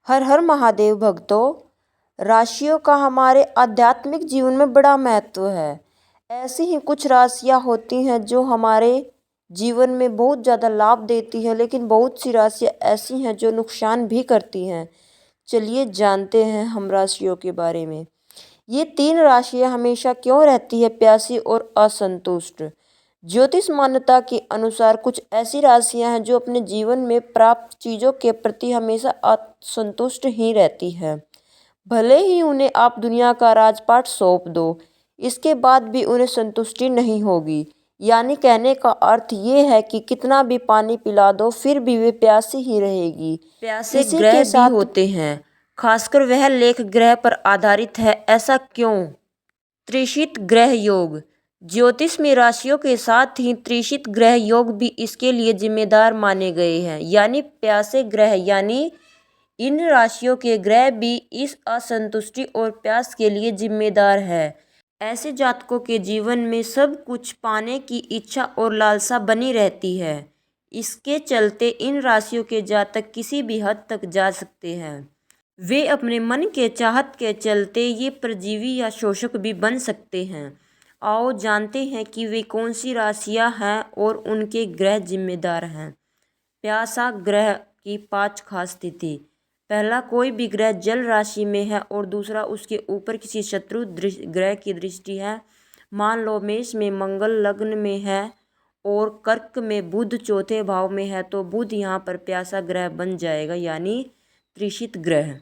हर हर महादेव भक्तों। राशियों का हमारे आध्यात्मिक जीवन में बड़ा महत्व है। ऐसी ही कुछ राशियां होती हैं जो हमारे जीवन में बहुत ज़्यादा लाभ देती हैं, लेकिन बहुत सी राशियां ऐसी हैं जो नुकसान भी करती हैं। चलिए जानते हैं हम राशियों के बारे में। ये 3 राशियां हमेशा क्यों रहती है प्यासी और असंतुष्ट। ज्योतिष मान्यता के अनुसार कुछ ऐसी राशियां हैं जो अपने जीवन में प्राप्त चीज़ों के प्रति हमेशा असंतुष्ट ही रहती हैं। भले ही उन्हें आप दुनिया का राजपाट सौंप दो, इसके बाद भी उन्हें संतुष्टि नहीं होगी। यानी कहने का अर्थ ये है कि कितना भी पानी पिला दो फिर भी वे प्यासी ही रहेगी। प्यासे ग्रह भी होते हैं, खासकर वह लेख ग्रह पर आधारित है। ऐसा क्यों? त्रिशित ग्रह योग। ज्योतिष में राशियों के साथ ही त्रिशित ग्रह योग भी इसके लिए जिम्मेदार माने गए हैं। यानी प्यासे ग्रह, यानी इन राशियों के ग्रह भी इस असंतुष्टि और प्यास के लिए जिम्मेदार है। ऐसे जातकों के जीवन में सब कुछ पाने की इच्छा और लालसा बनी रहती है। इसके चलते इन राशियों के जातक किसी भी हद तक जा सकते हैं। वे अपने मन के चाहत के चलते ये परजीवी या शोषक भी बन सकते हैं। आओ जानते हैं कि वे कौन सी राशियां हैं और उनके ग्रह जिम्मेदार हैं। प्यासा ग्रह की 5 खास स्थिति। पहला, कोई भी ग्रह जल राशि में है और दूसरा उसके ऊपर किसी शत्रु ग्रह की दृष्टि है। मान लो मेष में मंगल लग्न में है और कर्क में बुध चौथे भाव में है, तो बुध यहाँ पर प्यासा ग्रह बन जाएगा, यानी त्रिशित ग्रह।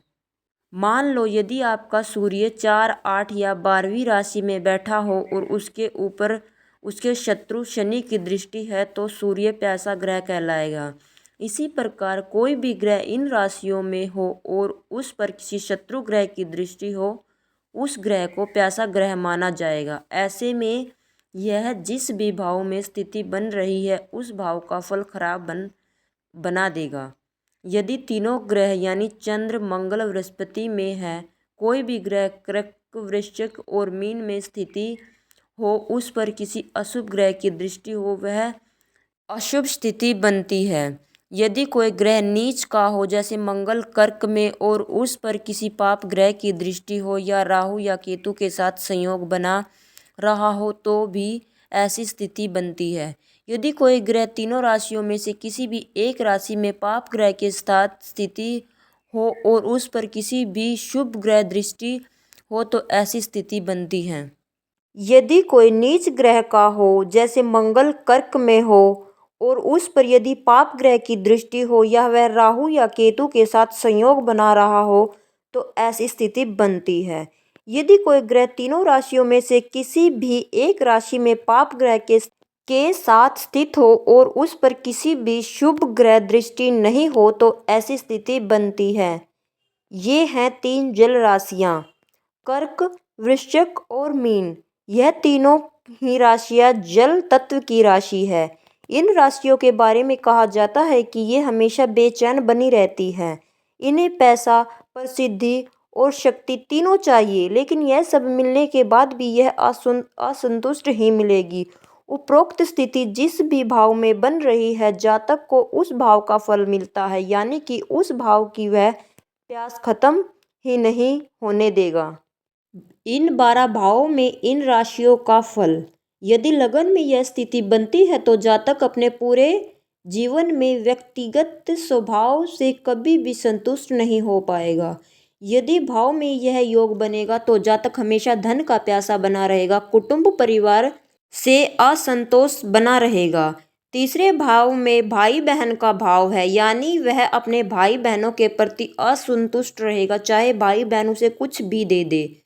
मान लो यदि आपका सूर्य 4, 8 या 12वीं राशि में बैठा हो और उसके ऊपर उसके शत्रु शनि की दृष्टि है, तो सूर्य प्यासा ग्रह कहलाएगा। इसी प्रकार कोई भी ग्रह इन राशियों में हो और उस पर किसी शत्रु ग्रह की दृष्टि हो, उस ग्रह को प्यासा ग्रह माना जाएगा। ऐसे में यह जिस भी भाव में स्थिति बन रही है उस भाव का फल खराब बना देगा। यदि तीनों ग्रह यानी चंद्र, मंगल, बृहस्पति में है, कोई भी ग्रह कर्क, वृश्चिक और मीन में स्थिति हो, उस पर किसी अशुभ ग्रह की दृष्टि हो, वह अशुभ स्थिति बनती है। यदि कोई ग्रह नीच का हो, जैसे मंगल कर्क में, और उस पर किसी पाप ग्रह की दृष्टि हो या राहु या केतु के साथ संयोग बना रहा हो, तो भी ऐसी स्थिति बनती है। यदि कोई ग्रह तीनों राशियों में से किसी भी एक राशि में पाप ग्रह के साथ स्थिति हो और उस पर किसी भी शुभ ग्रह दृष्टि हो, तो ऐसी स्थिति बनती है। यदि कोई नीच ग्रह का हो, जैसे मंगल कर्क में हो और उस पर यदि पाप ग्रह की दृष्टि हो या वह राहु या केतु के साथ संयोग बना रहा हो, तो ऐसी स्थिति बनती है। यदि कोई ग्रह तीनों राशियों में से किसी भी एक राशि में पाप ग्रह के साथ स्थित हो और उस पर किसी भी शुभ ग्रह दृष्टि नहीं हो, तो ऐसी स्थिति बनती है। ये हैं 3 जल राशियां, कर्क, वृश्चिक और मीन। यह तीनों ही राशियां जल तत्व की राशि है। इन राशियों के बारे में कहा जाता है कि ये हमेशा बेचैन बनी रहती हैं। इन्हें पैसा, प्रसिद्धि और शक्ति तीनों चाहिए, लेकिन यह सब मिलने के बाद भी यह असंतुष्ट ही मिलेगी। उपरोक्त स्थिति जिस भी भाव में बन रही है, जातक को उस भाव का फल मिलता है, यानी कि उस भाव की वह प्यास खत्म ही नहीं होने देगा। इन 12 भावों में इन राशियों का फल। यदि लगन में यह स्थिति बनती है तो जातक अपने पूरे जीवन में व्यक्तिगत स्वभाव से कभी भी संतुष्ट नहीं हो पाएगा। यदि भाव में यह योग बनेगा तो जातक हमेशा धन का प्यासा बना रहेगा, कुटुंब परिवार से असंतोष बना रहेगा। तीसरे भाव में भाई बहन का भाव है, यानी वह अपने भाई बहनों के प्रति असंतुष्ट रहेगा, चाहे भाई बहन उसे कुछ भी दे दे।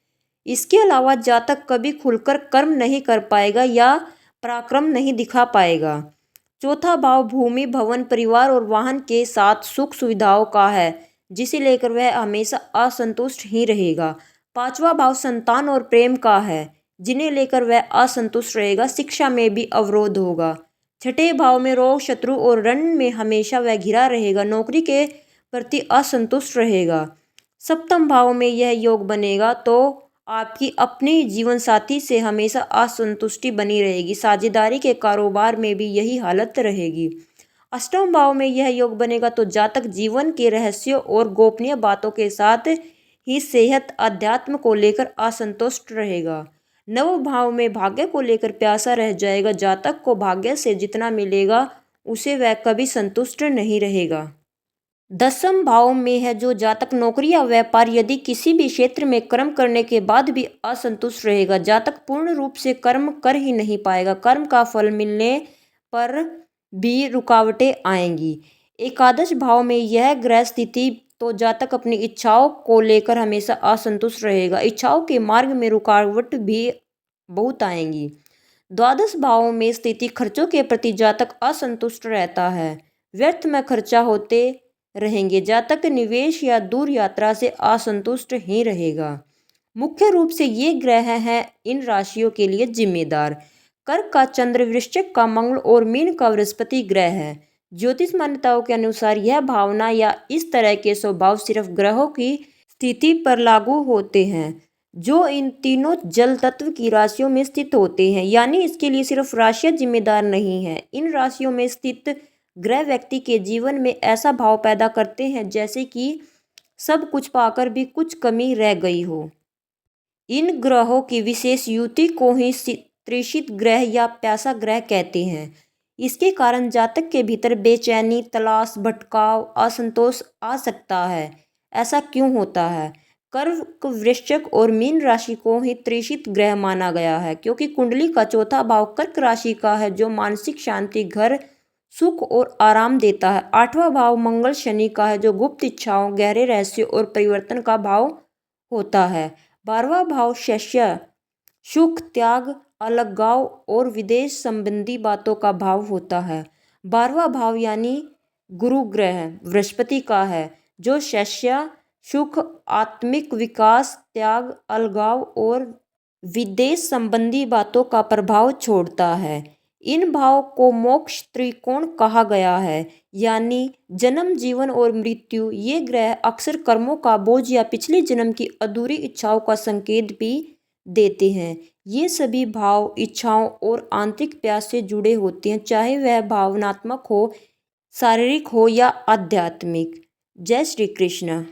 इसके अलावा जातक कभी खुलकर कर्म नहीं कर पाएगा या पराक्रम नहीं दिखा पाएगा। चौथा भाव भूमि, भवन, परिवार और वाहन के साथ सुख सुविधाओं का है, जिसे लेकर वह हमेशा असंतुष्ट ही रहेगा। पांचवा भाव संतान और प्रेम का है, जिन्हें लेकर वह असंतुष्ट रहेगा। शिक्षा में भी अवरोध होगा। छठे भाव में रोग, शत्रु और रण में हमेशा वह घिरा रहेगा, नौकरी के प्रति असंतुष्ट रहेगा। सप्तम भाव में यह योग बनेगा तो आपकी अपनी जीवन साथी से हमेशा असंतुष्टि बनी रहेगी। साझेदारी के कारोबार में भी यही हालत रहेगी। अष्टम भाव में यह योग बनेगा तो जातक जीवन के रहस्यों और गोपनीय बातों के साथ ही सेहत अध्यात्म को लेकर असंतुष्ट रहेगा। नव भाव में भाग्य को लेकर प्यासा रह जाएगा। जातक को भाग्य से जितना मिलेगा उसे वह कभी संतुष्ट नहीं रहेगा। दसम भाव में है जो जातक नौकरी या व्यापार यदि किसी भी क्षेत्र में कर्म करने के बाद भी असंतुष्ट रहेगा। जातक पूर्ण रूप से कर्म कर ही नहीं पाएगा। कर्म का फल मिलने पर भी रुकावटें आएंगी। एकादश भाव में यह ग्रह स्थिति तो जातक अपनी इच्छाओं को लेकर हमेशा असंतुष्ट रहेगा। इच्छाओं के मार्ग में रुकावट भी बहुत आएंगी। द्वादश भाव में स्थिति खर्चों के प्रति जातक असंतुष्ट रहता है। व्यर्थ में खर्चा होते रहेंगे। जातक निवेश या दूर यात्रा से असंतुष्ट ही रहेगा। मुख्य रूप से ये ग्रह हैं इन राशियों के लिए जिम्मेदार। कर्क का चंद्र, वृश्चिक का मंगल और मीन का बृहस्पति ग्रह है। ज्योतिष मान्यताओं के अनुसार यह भावना या इस तरह के स्वभाव सिर्फ ग्रहों की स्थिति पर लागू होते हैं जो इन तीनों जल तत्व की राशियों में स्थित होते हैं। यानी इसके लिए सिर्फ राशियां जिम्मेदार नहीं हैं। इन राशियों में स्थित ग्रह व्यक्ति के जीवन में ऐसा भाव पैदा करते हैं जैसे कि सब कुछ पाकर भी कुछ कमी रह गई हो। इन ग्रहों की विशेष युति को ही तृषित ग्रह या प्यासा ग्रह कहते हैं। इसके कारण जातक के भीतर बेचैनी, तलाश, भटकाव, असंतोष आ सकता है। ऐसा क्यों होता है? कर्क, वृश्चिक और मीन राशि को ही तृषित ग्रह माना गया है क्योंकि कुंडली का चौथा भाव कर्क राशि का है जो मानसिक शांति, घर, सुख और आराम देता है। आठवां भाव मंगल शनि का है जो गुप्त इच्छाओं, गहरे रहस्य और परिवर्तन का भाव होता है। 12वां भाव शस्य, सुख, त्याग, अलगाव और विदेश संबंधी बातों का भाव होता है। 12वां भाव यानी गुरु ग्रह बृहस्पति का है जो शस्य, सुख, आत्मिक विकास, त्याग, अलगाव और विदेश संबंधी बातों का प्रभाव छोड़ता है। इन भाव को मोक्ष त्रिकोण कहा गया है यानी जन्म, जीवन और मृत्यु। ये ग्रह अक्सर कर्मों का बोझ या पिछले जन्म की अधूरी इच्छाओं का संकेत भी देते हैं। ये सभी भाव इच्छाओं और आंतरिक प्यास से जुड़े होते हैं, चाहे वह भावनात्मक हो, शारीरिक हो या आध्यात्मिक। जय श्री कृष्ण।